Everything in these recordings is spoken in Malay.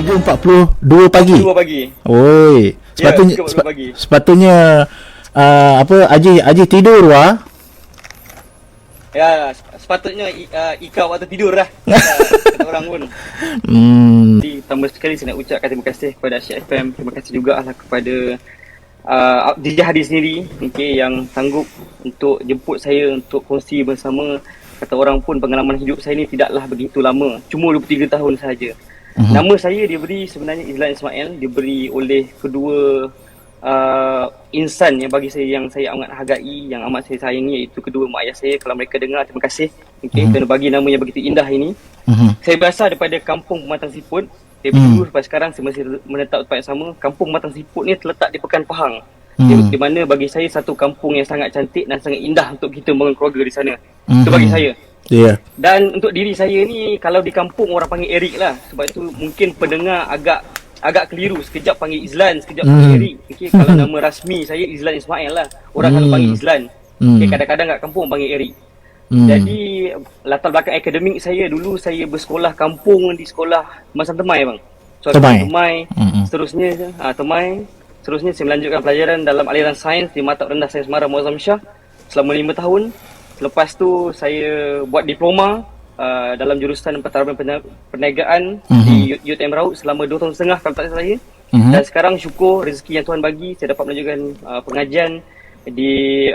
7.42 pagi. 2 pagi. Oi. Sepatutnya Ya, 2 pagi. sepatutnya Aji tidur wah. Ya, sepatutnya Ika waktu tidur lah. Kata orang pun. Jadi tambah sekali saya nak ucapkan terima kasih kepada Asyik FM. Terima kasih juga lah kepada DJ Hadi sendiri, okay, yang sanggup untuk jemput saya untuk kongsi bersama. Kata orang pun pengalaman hidup saya ni tidaklah begitu lama, cuma 23 tahun sahaja. Nama saya diberi sebenarnya Izlan Ismail, diberi oleh kedua insan yang bagi saya, yang saya amat hargai, yang amat saya sayangi, iaitu kedua mak ayah saya. Kalau mereka dengar, terima kasih, okay, kerana bagi nama yang begitu indah ini. Saya berasal daripada kampung Pematang Siput. Dari dulu sampai sekarang saya masih menetap tempat yang sama. Kampung Pematang Siput ni terletak di Pekan Pahang, di mana bagi saya satu kampung yang sangat cantik dan sangat indah untuk kita membangun keluarga di sana. Itu bagi saya. Dan untuk diri saya ni, kalau di kampung orang panggil Eric lah. Sebab itu mungkin pendengar agak keliru. Sekejap panggil Izlan, sekejap panggil Eric. Okay, kalau nama rasmi saya Izlan Ismail lah. Orang kalau panggil Izlan. Okay, kadang-kadang kat kampung panggil Eric. Jadi latar belakang akademik saya, dulu saya bersekolah kampung di sekolah Masang Temai bang. So, Temai. Seterusnya Temai. Seterusnya saya melanjutkan pelajaran dalam aliran sains di Mata Rendah Sains Mara Muazzam Shah selama 5 tahun. Selepas tu saya buat diploma dalam jurusan Pentadbiran Perniagaan di UTM Raut selama 2 tahun setengah kalau tak salah saya. Dan sekarang syukur rezeki yang Tuhan bagi, saya dapat melanjutkan pengajian di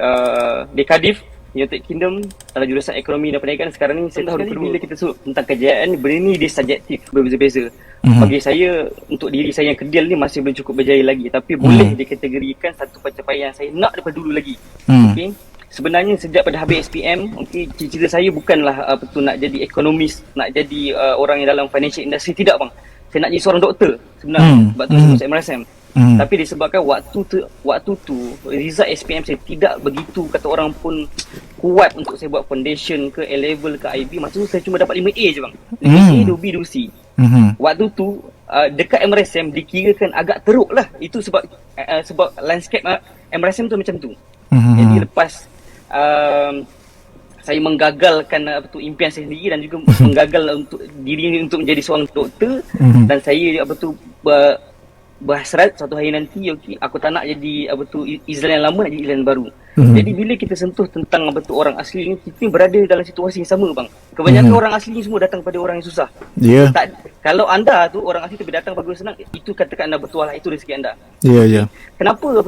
Cardiff, United Kingdom, dalam jurusan Ekonomi dan Perniagaan. Sekarang ni saya tahu bila kita sebut tentang kejayaan, benda ni dia subjektif, berbeza-beza. Bagi saya, untuk diri saya yang kedil ni masih belum cukup berjaya lagi, tapi boleh dikategorikan satu pencapaian yang saya nak daripada dulu lagi. Okay? Sebenarnya sejak pada habis SPM, okay, cita-cita saya bukanlah nak jadi ekonomis, nak jadi orang yang dalam financial industry, tidak bang. Saya nak jadi seorang doktor sebenarnya, sebab tu saya MRSM. Tapi disebabkan waktu tu result SPM saya tidak begitu, kata orang pun, kuat untuk saya buat foundation ke A-level ke IB. Masa tu saya cuma dapat 5A je bang. 5A, 2B, 2C. Waktu tu dekat MRSM dikirakan agak teruk lah. Itu sebab landscape MRSM tu macam tu. Jadi lepas saya menggagalkan impian saya sendiri dan juga menggagal untuk diri untuk menjadi seorang doktor, dan saya berhasrat suatu hari nanti, okay, aku tak nak jadi Izlan yang lama, nak jadi Izlan baru. Jadi bila kita sentuh tentang orang asli ni, kita berada dalam situasi yang sama bang. Kebanyakan orang asli ni semua datang pada orang yang susah. Kalau anda tu orang asli tu datang pada orang senang, itu katakan anda bertuah lah, itu rezeki anda. Kenapa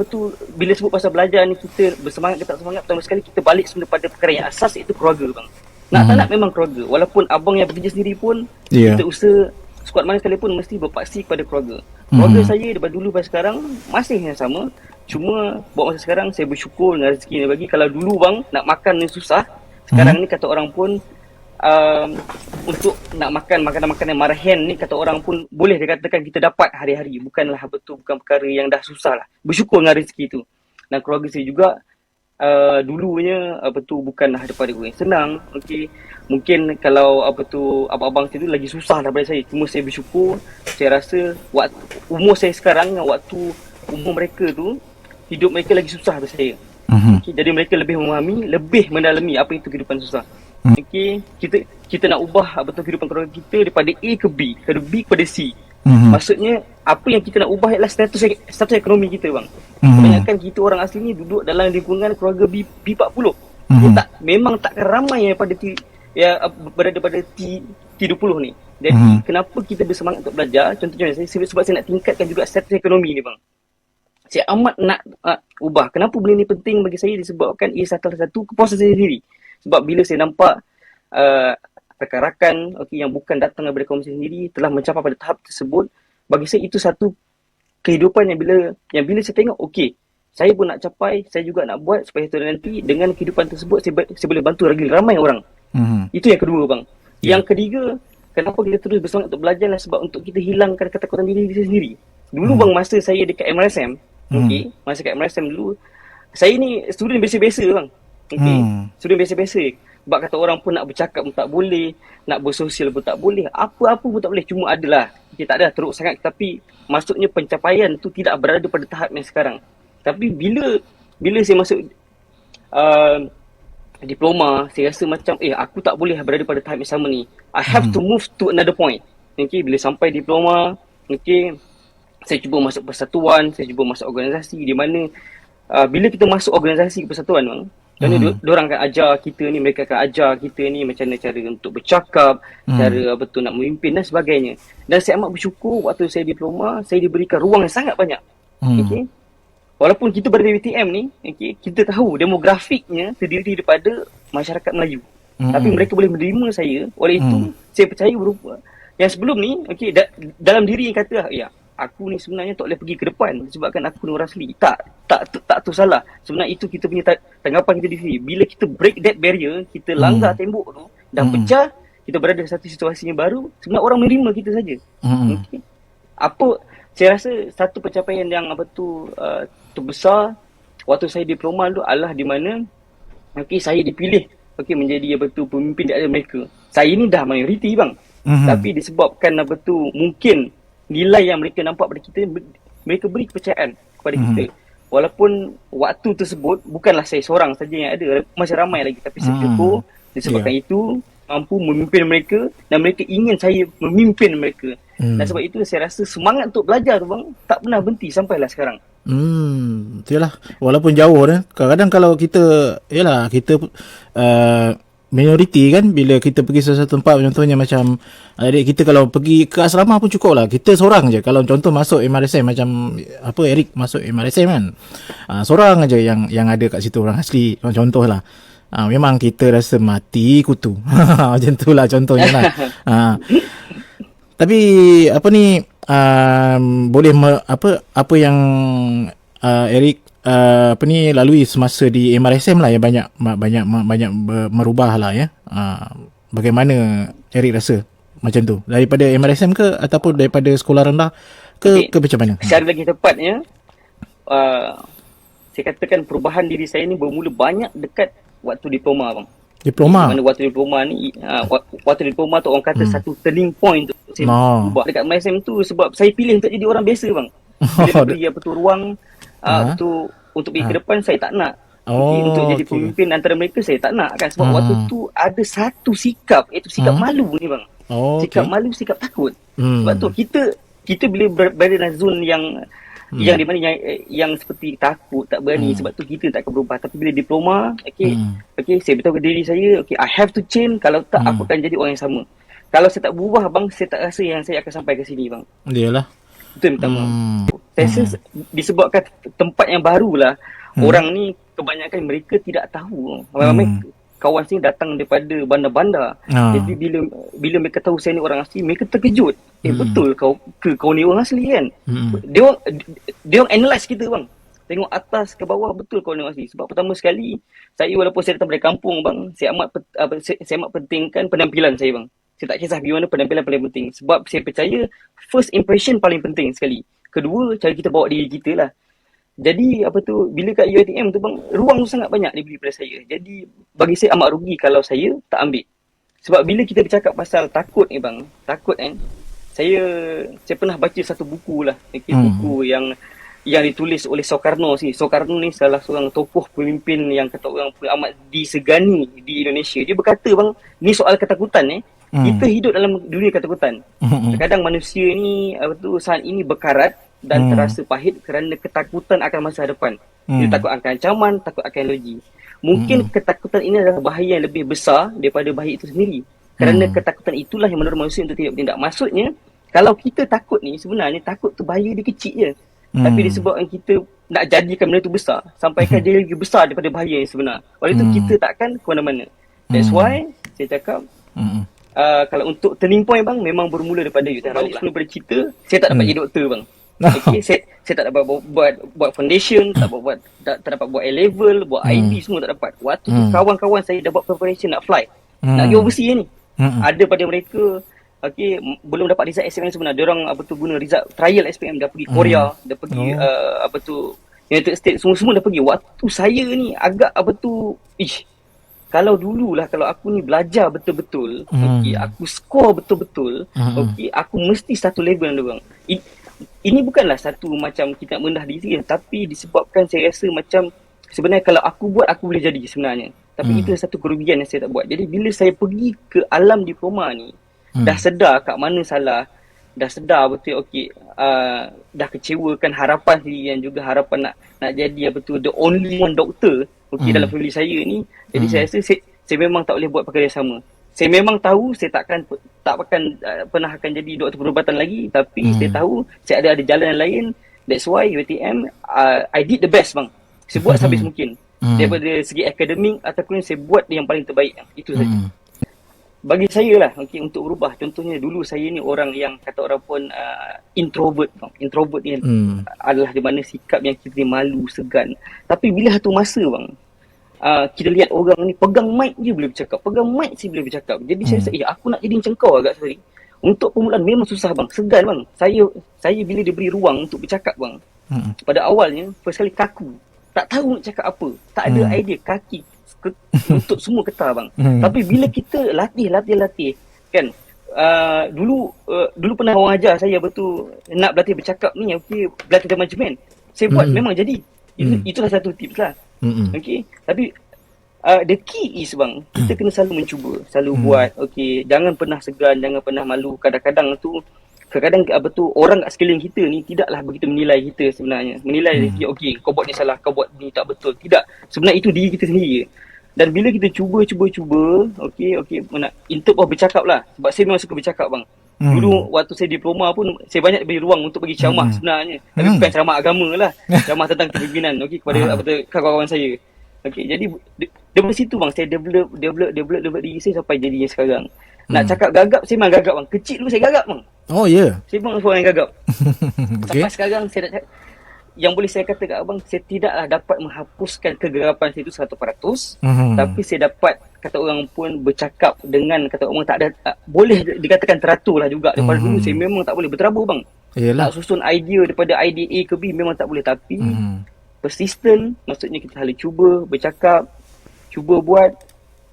bila sebut pasal belajar ni, kita bersemangat ke tak semangat, pertama sekali kita balik sebenarnya pada perkara yang asas, iaitu keluarga bang. Nak tak nak memang keluarga. Walaupun abang yang bekerja sendiri pun, kita usaha sekuat mana sekalipun mesti berpaksi kepada keluarga. Keluarga saya daripada dulu sampai sekarang masih yang sama. Cuma buat masa sekarang saya bersyukur dengan rezeki yang bagi. Kalau dulu bang nak makan ni susah, sekarang ni kata orang pun untuk nak makan makanan-makanan marahan ni, kata orang pun boleh dikatakan kita dapat hari-hari. Bukan perkara yang dah susah lah. Bersyukur dengan rezeki tu. Dan keluarga saya juga dulunya bukanlah daripada yang senang. Okay. Mungkin kalau abang-abang saya tu lagi susah daripada saya. Cuma saya bersyukur. Saya rasa umur saya sekarang dengan waktu umur mereka tu, hidup mereka lagi susah daripada saya. Okay, jadi mereka lebih memahami, lebih mendalami apa itu kehidupan susah. Okay, kita nak ubah kehidupan keluarga kita daripada A ke B, dari B kepada C. Maksudnya apa yang kita nak ubah ialah status ekonomi kita bang. Kebanyakan kita orang asli ni duduk dalam lingkungan keluarga B40. Memang takkan ramai yang berada pada T20 ni. Jadi kenapa kita bersemangat untuk belajar? Contohnya sebab saya nak tingkatkan juga status ekonomi ni bang. Saya amat nak ubah. Kenapa benda ni penting bagi saya? Disebabkan ia salah satu kepuasan saya sendiri. Sebab bila saya nampak rakan-rakan yang bukan datang daripada kaum saya sendiri telah mencapai pada tahap tersebut, bagi saya itu satu kehidupan yang bila saya tengok, okey, saya pun nak capai, saya juga nak buat supaya satu nanti dengan kehidupan tersebut saya boleh bantu lagi ramai orang. Itu yang kedua bang. Yang ketiga, kenapa kita terus bersemangat untuk belajar lah, sebab untuk kita hilangkan ketakutan diri kita sendiri. Dulu bang, masa saya dekat MRSM, masa kat MRSM dulu, saya ni student biasa-biasa bang. Student biasa-biasa. Sebab kata orang pun nak bercakap pun tak boleh, nak bersosial pun tak boleh, apa-apa pun tak boleh. Cuma adalah, kita tak ada teruk sangat, tapi maksudnya pencapaian tu tidak berada pada tahap yang sekarang. Tapi bila saya masuk diploma, saya rasa macam aku tak boleh berada pada tahap yang sama ni. I have to move to another point. Okay, bila sampai diploma, okey, saya cuba masuk persatuan, saya cuba masuk organisasi di mana bila kita masuk organisasi persatuan bang, kerana diorang akan ajar kita ni, mereka akan ajar kita ni macam mana cara untuk bercakap, cara betul nak memimpin dan sebagainya. Dan saya amat bersyukur waktu saya diploma, saya diberikan ruang yang sangat banyak. Okey. Walaupun kita berada di UTM ni, okey, kita tahu demografiknya terdiri daripada masyarakat Melayu. Tapi mereka boleh menerima saya. Oleh itu, saya percaya berupa yang sebelum ni, okey, dalam diri yang kata, ya, aku ni sebenarnya tak boleh pergi ke depan sebabkan aku ni orang asli. Tak tu salah. Sebenarnya itu kita punya tanggapan kita di sini. Bila kita break that barrier, kita langgar tembok tu dan pecah, kita berada di satu situasi yang baru, sebenarnya orang menerima kita saja. Okay. Saya rasa satu pencapaian yang terbesar waktu saya diploma tu adalah di mana saya dipilih menjadi pemimpin di antara mereka. Saya ni dah mayoriti bang. Tapi disebabkan mungkin nilai yang mereka nampak pada kita, mereka beri kepercayaan kepada kita. Walaupun waktu tersebut bukanlah saya seorang saja yang ada, masih ramai lagi, tapi saya bersyukur disebabkan itu mampu memimpin mereka dan mereka ingin saya memimpin mereka. Dan sebab itu saya rasa semangat untuk belajar tu bang tak pernah berhenti sampailah sekarang. Itulah, walaupun jauh dah. Kadang-kadang kalau kita minoriti kan, bila kita pergi sesuatu tempat, contohnya macam adik kita kalau pergi ke asrama pun cukup lah, kita seorang je. Kalau contoh masuk MRSM macam Eric masuk MRSM kan, seorang aja yang ada kat situ orang asli, contoh lah. Memang kita rasa mati kutu. Macam tu lah contohnya lah. Tapi boleh apa yang Eric lalui semasa di MRSM lah yang banyak merubah lah ya. Bagaimana Eric rasa macam tu daripada MRSM ke ataupun daripada sekolah rendah ke macam mana? Secara lagi tepatnya saya katakan perubahan diri saya ni bermula banyak dekat waktu diploma bang. Diploma? Mana waktu diploma ni waktu diploma tu orang kata satu turning point tu saya buat dekat MRSM tu, sebab saya pilih untuk jadi orang biasa bang. Bila beri ruang untuk pergi ke depan, saya tak nak. Untuk jadi pemimpin antara mereka, saya tak nak kan. Sebab waktu tu ada satu sikap, iaitu sikap malu ni bang. Sikap malu, sikap takut. Sebab tu kita bila berada dalam zone yang di mana yang seperti takut, tak berani, sebab tu kita tak akan berubah. Tapi bila diploma, saya beritahu ke diri saya, I have to change. Kalau tak, aku akan jadi orang yang sama. Kalau saya tak berubah bang, saya tak rasa yang saya akan sampai ke sini bang. Iyalah. Itu yang pertama. Saya rasa disebabkan tempat yang barulah, orang ni kebanyakan mereka tidak tahu. Ramai kawan sini datang daripada bandar-bandar. Jadi bila mereka tahu saya ni orang asli, mereka terkejut. Betul kau ni orang asli kan? Dia orang analyse kita bang. Tengok atas ke bawah, betul kau ni orang asli. Sebab pertama sekali, saya walaupun saya datang dari kampung bang, saya amat pentingkan penampilan saya bang. Saya tak kisah bagaimana penampilan paling penting. Sebab saya percaya first impression paling penting sekali. Kedua, cara kita bawa diri kita lah. Jadi bila kat UiTM tu bang, ruang tu sangat banyak diberi pada saya. Jadi bagi saya amat rugi kalau saya tak ambil. Sebab bila kita bercakap pasal takut ni bang, takut kan, saya pernah baca satu buku lah, buku yang ditulis oleh Soekarno sini. Soekarno ni salah seorang tokoh pemimpin yang kata orang amat disegani di Indonesia. Dia berkata bang, ni soal ketakutan kita hidup dalam dunia ketakutan. Kadang manusia ni saat ini berkarat dan terasa pahit kerana ketakutan akan masa depan. Dia takut akan ancaman, takut akan logi. Mungkin ketakutan ini adalah bahaya yang lebih besar daripada bahaya itu sendiri. Kerana ketakutan itulah yang mendorong manusia untuk tidak bertindak. Maksudnya, kalau kita takut ni, sebenarnya takut tu bahaya dia kecil je. Tapi disebabkan kita nak jadikan benda tu besar, sampaikan dia lagi besar daripada bahaya yang sebenar. Oleh itu kita takkan ke mana-mana. That's why saya cakap, kalau untuk turning point bang, memang bermula daripada UiTM. Balik sebelum pada cerita, saya tak dapat jadi doktor bang. Saya tak dapat buat foundation, tak dapat buat A-level, buat IB, semua tak dapat. Waktu tu kawan-kawan saya dah buat preparation nak fly, nak pergi overseas ni. Ada pada mereka belum dapat result SPM sebenarnya. Diorang guna result trial SPM, dah pergi Korea, dah pergi United States, semua dah pergi. Waktu saya ni agak kalau dululah, kalau aku ni belajar betul-betul, aku score betul-betul, aku mesti satu level dengan diorang. Ini bukanlah satu macam kita nak merendah diri, tapi disebabkan saya rasa macam sebenarnya kalau aku buat, aku boleh jadi sebenarnya. Tapi itu satu kerugian yang saya tak buat. Jadi bila saya pergi ke alam diploma ni, dah sedar kat mana salah, dah sedar betul dah kecewakan harapan sendiri dan juga harapan nak jadi the only one doctor dalam family saya ni. Jadi saya rasa saya memang tak boleh buat perkara yang sama. Saya memang tahu saya tak akan pernah akan jadi doktor perubatan lagi, tapi saya tahu saya ada jalan yang lain. That's why UiTM I did the best bang. Saya buat sampai mungkin. Daripada segi akademik ataupun saya buat yang paling terbaik. Itu saja. Bagi saya lah untuk berubah, contohnya dulu saya ni orang yang kata orang pun introvert. Introvert ni adalah di mana sikap yang kita ni malu, segan. Tapi bila satu masa bang, kita lihat orang ni pegang mic je boleh bercakap, pegang mic je boleh bercakap. Jadi saya rasa aku nak jadi macam kau agak sekali. Untuk permulaan memang susah bang, segan bang. Saya bila diberi ruang untuk bercakap bang, pada awalnya first kali kaku, tak tahu nak cakap apa, tak ada idea, kaki untuk semua ketar bang. Tapi bila kita latih kan, dulu pernah orang ajar saya betul nak berlatih bercakap ni, berlatih manajemen. Saya buat memang jadi. Itulah satu tips lah. Tapi the key is bang, kita kena selalu mencuba, selalu buat. Jangan pernah segan, jangan pernah malu. Kadang-kadang orang kat sekeliling kita ni tidaklah begitu menilai kita sebenarnya. Menilai kau buat ni salah, kau buat ni tak betul. Tidak, sebenarnya itu diri kita sendiri. Dan bila kita cuba, untuk bercakap lah. Sebab saya memang suka bercakap bang. Dulu waktu saya diploma pun, saya banyak beri ruang untuk bagi ceramah sebenarnya. Tapi bukan ceramah agama lah. Ceramah tentang kepimpinan kepada kawan-kawan saya. Jadi dari situ bang, saya develop diri saya sampai jadi yang sekarang. Nak cakap gagap, saya memang gagap bang. Kecil dulu saya gagap bang. Oh ya. Yeah. Saya memang orang yang gagap. Sampai sekarang saya nak, yang boleh saya kata kat abang, saya tidaklah dapat menghapuskan kegagapan saya itu 100%. Tapi saya dapat, kata orang pun, bercakap dengan, kata orang tak ada, boleh dikatakan teratur lah juga. Daripada dulu saya memang tak boleh berterabur bang. Yalah. Nak susun idea daripada idea A ke B memang tak boleh. Tapi persistent, maksudnya kita harus cuba bercakap, cuba buat,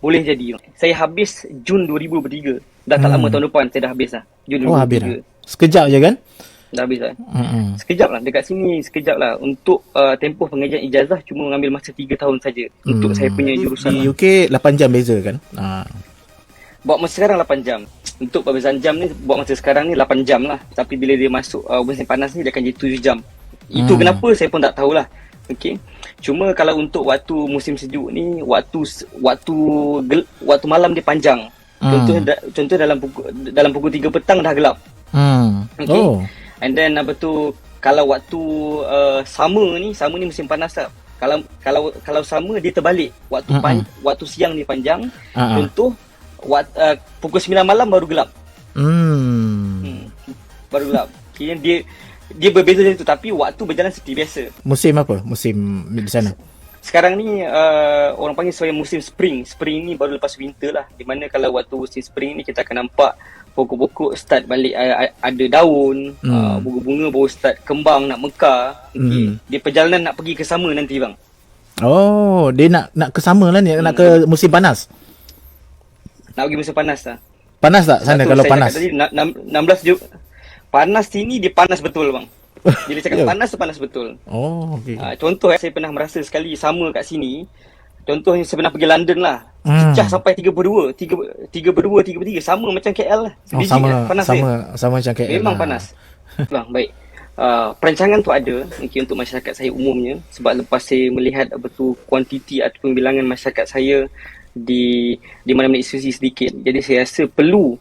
boleh jadi. Saya habis Jun 2023. Dah tak lama tahun depan saya dah habis lah. Jun 2023. Habis dah. Sekejap je kan? Dah habis lah. Sekejap lah. Dekat sini sekejap lah. Untuk tempoh pengajian ijazah cuma mengambil masa 3 tahun saja. Untuk saya punya jurusan. Di UK 8 jam beza kan? Buat masa sekarang 8 jam. Untuk perbezaan jam ni, buat masa sekarang ni 8 jam lah. Tapi bila dia masuk musim panas ni, dia akan jadi 7 jam. Itu kenapa saya pun tak tahulah. Cuma kalau untuk waktu musim sejuk ni, waktu malam dia panjang. Contoh dalam pukul 3 petang dah gelap. And then kalau waktu summer ni musim panas tak. Kalau summer dia terbalik. Waktu siang ni panjang. Contoh pukul 9 malam baru gelap. Baru gelap. Kira dia berbeza dari itu, tapi waktu berjalan seperti biasa. Musim apa? Musim di sana? Sekarang ni orang panggil sebagai musim spring. Spring ni baru lepas winter lah. Di mana kalau waktu musim spring ni kita akan nampak pokok-pokok start balik ada daun, bunga-bunga baru start kembang, nak mekar. Dia perjalanan nak pergi ke summer nanti bang. Oh, dia nak ke summer lah ni, nak ke musim panas. Nak pergi musim panas lah. Panas tak sana kalau panas? Tadi 16 Jun. Panas sini dia panas betul bang. Bila cakap panas tu panas betul. Oh, okey. Contoh saya pernah merasa sekali sama kat sini. Contohnya saya pernah pergi London lah. Pecah sampai 32, 33 sama macam KL lah. Panas sama macam KL. Memang panas. Bang, baik. Perancangan tu ada untuk masyarakat saya umumnya, sebab lepas saya melihat betul kuantiti ataupun bilangan masyarakat saya di mana-mana institusi sedikit. Jadi saya rasa perlu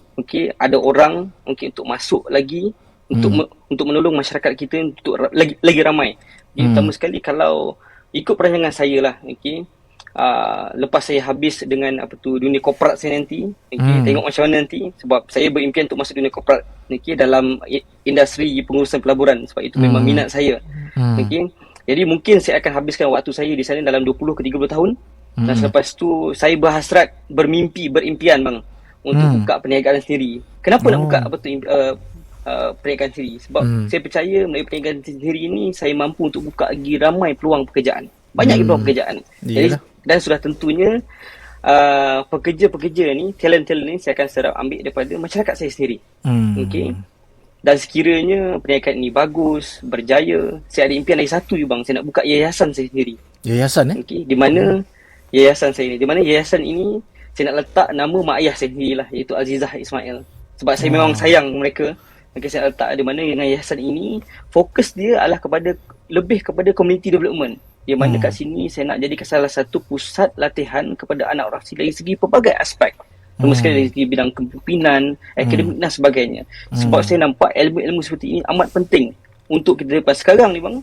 ada orang untuk masuk lagi untuk menolong masyarakat kita untuk lagi ramai. Pertama sekali kalau ikut perancangan saya lah, lepas saya habis dengan dunia korporat saya nanti, tengok macam mana nanti, sebab saya berimpian untuk masuk dunia korporat dalam industri pengurusan pelaburan, sebab itu memang minat saya. Jadi mungkin saya akan habiskan waktu saya di sana dalam 20 ke 30 tahun. Dan selepas tu saya berhasrat, berimpian bang untuk buka perniagaan sendiri. Kenapa nak buka perniagaan sendiri? Sebab saya percaya melalui perniagaan sendiri ini saya mampu untuk buka lagi ramai peluang pekerjaan. Banyak peluang pekerjaan. Jadi, dan sudah tentunya pekerja-pekerja ni, talent-talent ni saya akan serap ambil daripada masyarakat saya sendiri. Dan sekiranya perniagaan ni bagus, berjaya, saya ada impian lagi satu bang, saya nak buka yayasan saya sendiri. Yayasan di mana yayasan saya ni, di mana yayasan ini saya nak letak nama mak ayah saya sendiri lah, iaitu Azizah Ismail. Sebab saya memang sayang mereka. Okay, saya letak di mana yang yayasan ini fokus dia adalah lebih kepada community development. Di mana kat sini saya nak jadikan salah satu pusat latihan kepada anak orang asli dari segi pelbagai aspek. Terutama sekali dari segi bidang kepimpinan, akademik dan sebagainya. Sebab saya nampak ilmu-ilmu seperti ini amat penting untuk kita lepas. Sekarang ni bang,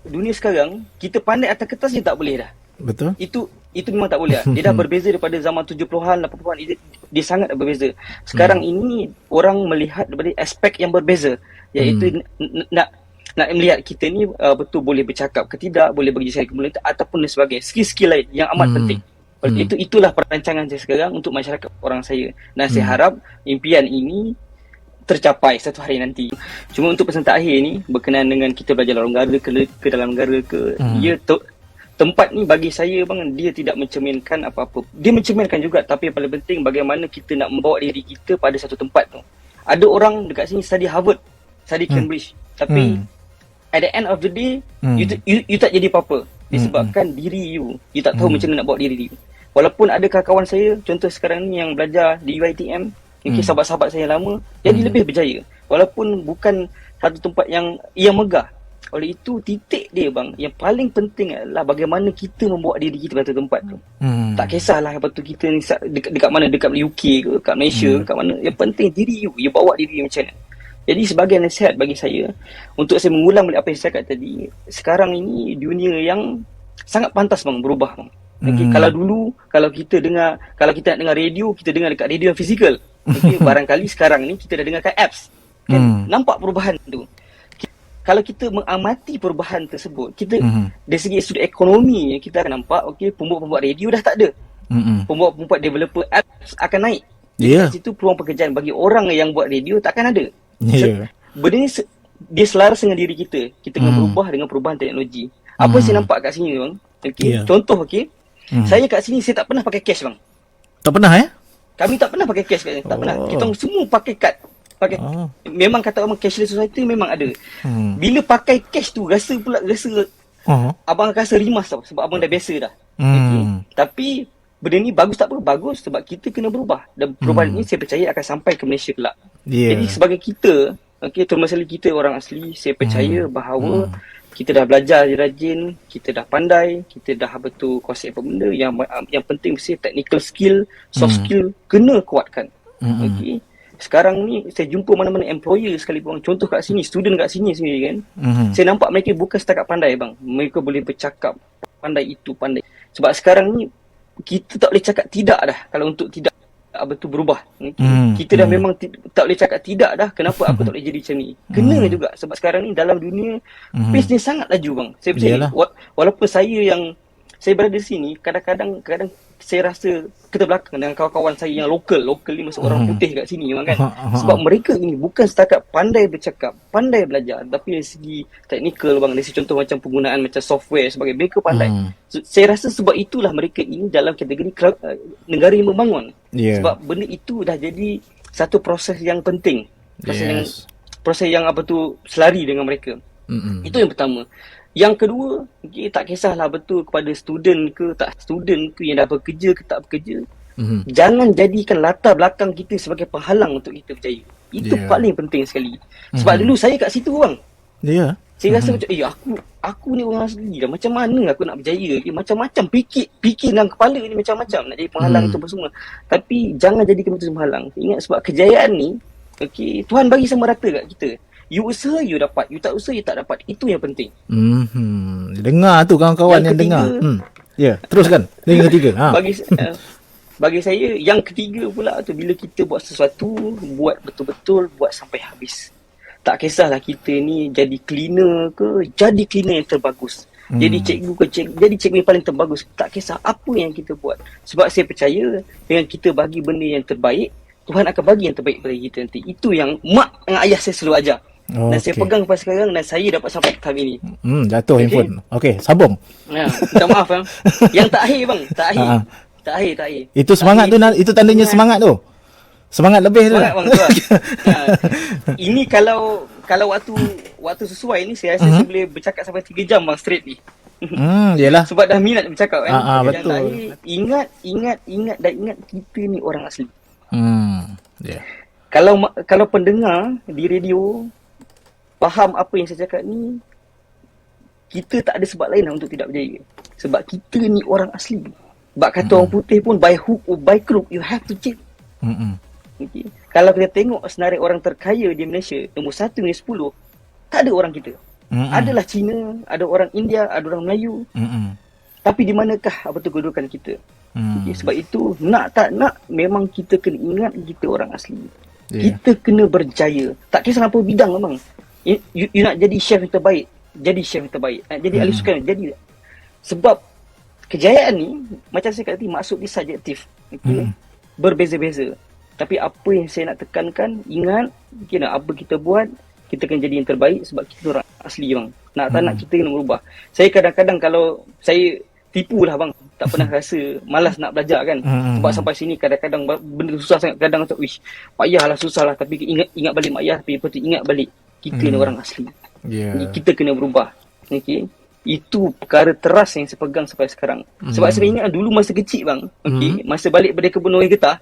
dunia sekarang, kita pandai atas kertas je tak boleh dah. Betul. Itu memang tak boleh. Dia dah berbeza daripada zaman 70-an, 80-an. Dia sangat berbeza. Sekarang ini orang melihat daripada aspek yang berbeza, iaitu nak melihat kita ni betul boleh bercakap ke tidak, boleh bekerja secara komunitas ataupun dan sebagainya. Skill-skill lain yang amat penting. Itulah perancangan saya sekarang untuk masyarakat orang saya. Dan saya harap impian ini tercapai satu hari nanti. Cuma untuk pesan akhir ni berkenaan dengan kita belajar dalam negara ke dalam negara ke, tempat ni bagi saya bang, dia tidak mencerminkan apa-apa. Dia mencerminkan juga, tapi yang paling penting bagaimana kita nak membawa diri kita pada satu tempat tu. Ada orang dekat sini study Harvard, study Cambridge, tapi at the end of the day, you tak jadi apa-apa. Disebabkan diri you tak tahu macam mana nak bawa diri you. Walaupun ada kawan saya, contoh sekarang ni yang belajar di UiTM, mungkin sahabat-sahabat saya lama, jadi lebih berjaya. Walaupun bukan satu tempat yang megah. Oleh itu, titik dia bang, yang paling penting adalah bagaimana kita membawa diri kita pada tempat tu. Tak kisahlah apa tu kita ni dekat mana, dekat UK ke, dekat Malaysia, dekat mana. Yang penting diri you bawa diri you macam mana. Jadi sebagai nasihat bagi saya, untuk saya mengulang balik apa yang saya cakap tadi, sekarang ini dunia yang sangat pantas bang, berubah bang. Okay, kalau dulu, kalau kita nak dengar radio, kita dengar dekat radio yang fizikal. Okay, barangkali sekarang ni kita dah dengar kat apps. Kan? Nampak perubahan tu. Kalau kita mengamati perubahan tersebut, kita dari segi sudut ekonomi kita akan nampak, okey, pembuat-pembuat radio dah tak ada. Pembuat-pembuat developer apps akan naik. Di situ peluang pekerjaan bagi orang yang buat radio takkan ada. Benda ni dia selaras dengan diri kita. Kita kena berubah dengan perubahan teknologi. Apa yang saya nampak kat sini bang? Okay. Contoh saya kat sini saya tak pernah pakai cash bang. Tak pernah Kami tak pernah pakai cash kat sini. Tak pernah. Kita semua pakai kad. Memang kata orang cashless society memang ada. Bila pakai cash tu rasa abang rasa rimas tau, sebab abang dah biasa dah. Okay. Tapi benda ni bagus tak apa? Bagus sebab kita kena berubah. Dan perubahan ni saya percaya akan sampai ke Malaysia kelak. Jadi sebagai kita, terutama sekali kita orang asli, saya percaya bahawa kita dah belajar rajin, kita dah pandai, kita dah betul kuasai apa benda. Yang penting mesti technical skill, soft skill kena kuatkan. Okay. Sekarang ni saya jumpa mana-mana employer sekali pun, contoh kat sini, student kat sini sendiri kan. Saya nampak mereka bukan setakat pandai bang. Mereka boleh bercakap, pandai itu, pandai. Sebab sekarang ni kita tak boleh cakap tidak dah kalau untuk tidak betul berubah. Kita dah memang tak boleh cakap tidak dah. Kenapa aku tak boleh jadi macam ni? Kena juga sebab sekarang ni dalam dunia pace ni sangat laju bang. Saya percaya walaupun saya berada di sini, kadang-kadang saya rasa keterbelakang dengan kawan-kawan saya yang lokal ni masuk orang putih kat sini kan. Sebab mereka ini bukan setakat pandai bercakap, pandai belajar, tapi dari segi teknikal bang, dari segi contoh macam penggunaan macam software sebagai mereka pandai. Saya rasa sebab itulah mereka ini dalam kategori negara yang membangun. Sebab benda itu dah jadi satu proses yang penting. Proses yang selari dengan mereka. Itu yang pertama. Yang kedua, tak kisahlah betul kepada student ke yang dah bekerja ke tak bekerja. Jangan jadikan latar belakang kita sebagai penghalang untuk kita berjaya. Itu paling penting sekali. Sebab dulu saya kat situ bang. Saya rasa macam aku ni orang asli dah, macam mana aku nak berjaya? Macam-macam fikir dalam kepala ni macam-macam nak jadi penghalang tu semua. Tapi jangan jadikan itu penghalang. Ingat sebab kejayaan ni Tuhan bagi sama rata kat kita. You usaha, you dapat. You tak usaha, you tak dapat. Itu yang penting. Dengar tu kawan-kawan yang dengar. Teruskan. Yang ketiga. Bagi saya, yang ketiga pula tu, bila kita buat sesuatu, buat betul-betul, buat sampai habis. Tak kisahlah kita ni jadi cleaner ke, jadi cleaner yang terbagus. Jadi cikgu ke, jadi cikgu yang paling terbagus. Tak kisah apa yang kita buat. Sebab saya percaya, dengan kita bagi benda yang terbaik, Tuhan akan bagi yang terbaik pada kita nanti. Itu yang mak dengan ayah saya selalu ajar. Dan saya pegang sampai sekarang dan saya dapat sampai ke tahap ini. Jatuh handphone. Okey, sambung. Minta maaf bang. Yang terakhir bang, terakhir. Itu semangat tu, itu tandanya semangat tu. Semangat lebih tu. Semangat bang tu. Ini kalau waktu sesuai ni saya rasa saya boleh bercakap sampai 3 jam bang straight ni. Yalah. Sebab dah minat bercakap kan. Betul. Ingat kita ni orang asli. kalau pendengar di radio faham apa yang saya cakap ni, kita tak ada sebab lain lah untuk tidak berjaya. Sebab kita ni orang asli. Sebab kata orang putih pun, by hook or by crook, you have to cheat. Okay. Kalau kita tengok senarai orang terkaya di Malaysia, nombor 1 dari 10, tak ada orang kita. Adalah Cina, ada orang India, ada orang Melayu. Tapi di manakah kedudukan kita? Okay. Sebab itu, nak tak nak, memang kita kena ingat kita orang asli. Kita kena berjaya. Tak kisah apa bidang memang. You nak jadi chef yang terbaik, jadi chef yang terbaik. Nak jadi ahli sukan, jadi. Sebab kejayaan ni, macam saya kata tadi, maksud dia subjektif. Okay? Berbeza-beza. Tapi apa yang saya nak tekankan, ingat, apa kita buat, kita kena jadi yang terbaik sebab kita orang asli bang. Nak tak nak, kita kena berubah. Saya kadang-kadang kalau saya tipulah bang, tak pernah rasa malas nak belajar kan. Sebab sampai sini kadang-kadang benda susah sangat. Kadang macam, payahlah, susah lah. Tapi ingat balik mak ayah, tapi lepas tu ingat balik kita ni orang asli. Kita kena berubah. Okay. Itu perkara teras yang saya pegang sampai sekarang. Sebab saya ingat dulu masa kecil bang, okay, masa balik pada kebun orang Getah,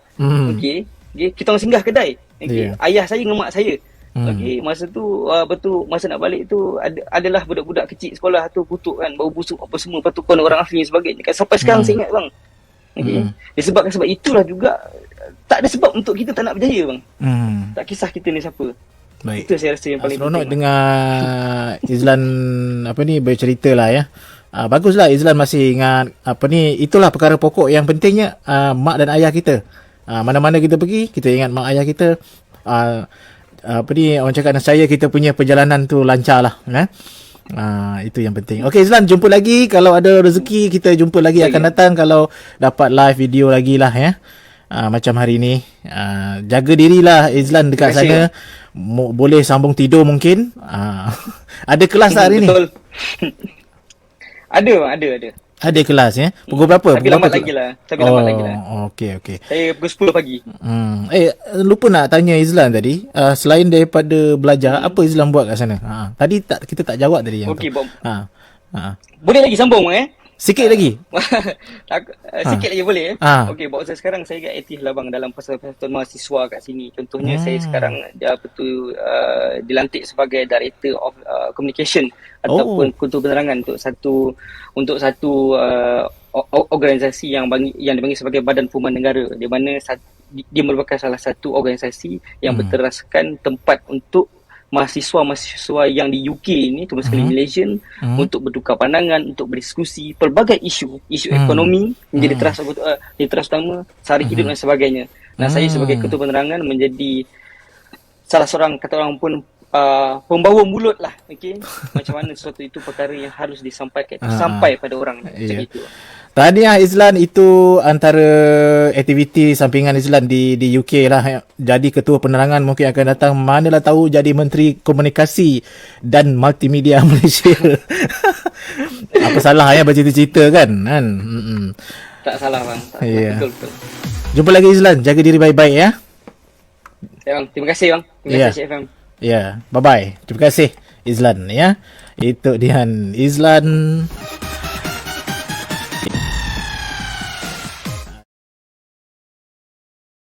okay, kita orang singgah kedai. Okay. Ayah saya dengan mak saya. Okay, masa tu betul, masa nak balik tu adalah budak-budak kecil sekolah tu kutuk kan, bau busuk apa semua, lepas tu kau orang asli dan sebagainya kan. Sampai sekarang saya ingat bang. Okay. Sebab itulah juga tak ada sebab untuk kita tak nak berjaya bang. Tak kisah kita ni siapa. Baik. Itu saya rasa yang paling seronok penting. Dengar Izlan bercerita lah ya. Baguslah Izlan masih ingat itulah perkara pokok yang pentingnya, mak dan ayah kita. Mana-mana kita pergi, kita ingat mak ayah kita. Orang cakap nescaya kita punya perjalanan tu lancar lah. Itu yang penting. Okey Izlan, jumpa lagi. Kalau ada rezeki kita jumpa lagi akan datang. Kalau dapat live video lagi lah ya. Macam hari ni. Jaga dirilah Izlan dekat sana. Boleh sambung tidur mungkin. Ada kelas tak hari ni? Betul. Ada. Ada kelas ya. Pukul berapa? Tapi lambat lagi lah. Okey. Saya pukul 10 pagi. Lupa nak tanya Izlan tadi. Selain daripada belajar, apa Izlan buat kat sana? Tadi kita tak jawab tadi yang tu. Okey, boleh lagi sambung Sikit lagi. Sikit lagi boleh Okey, buat saya sekarang saya aktif lah bang dalam persatuan mahasiswa kat sini. Contohnya saya sekarang dilantik sebagai Director of Communication ataupun kultur penerangan untuk satu organisasi yang dipanggil sebagai Badan Perumahan Negara, di mana dia merupakan salah satu organisasi yang berteraskan tempat untuk mahasiswa-mahasiswa yang di UK ni, terutama sekali Malaysian, untuk bertukar pandangan, untuk berdiskusi pelbagai isu ekonomi menjadi teras utama, sehari hidup dan sebagainya. Dan saya sebagai ketua penerangan menjadi salah seorang, kata orang pun, pembawa mulut lah, okay? Macam mana sesuatu itu perkara yang harus disampaikan sampai pada orang macam itu. Tahniah Izlan, itu antara aktiviti sampingan Izlan di UK lah. Jadi ketua penerangan mungkin akan datang, manalah tahu jadi Menteri Komunikasi dan Multimedia Malaysia. Apa salah ya bercerita-cerita kan? Tak salah bang. Betul. Jumpa lagi Izlan, jaga diri baik-baik ya. Terima kasih bang. Terima kasih FM. Bye bye. Terima kasih Izlan ya. Itu dia Izlan.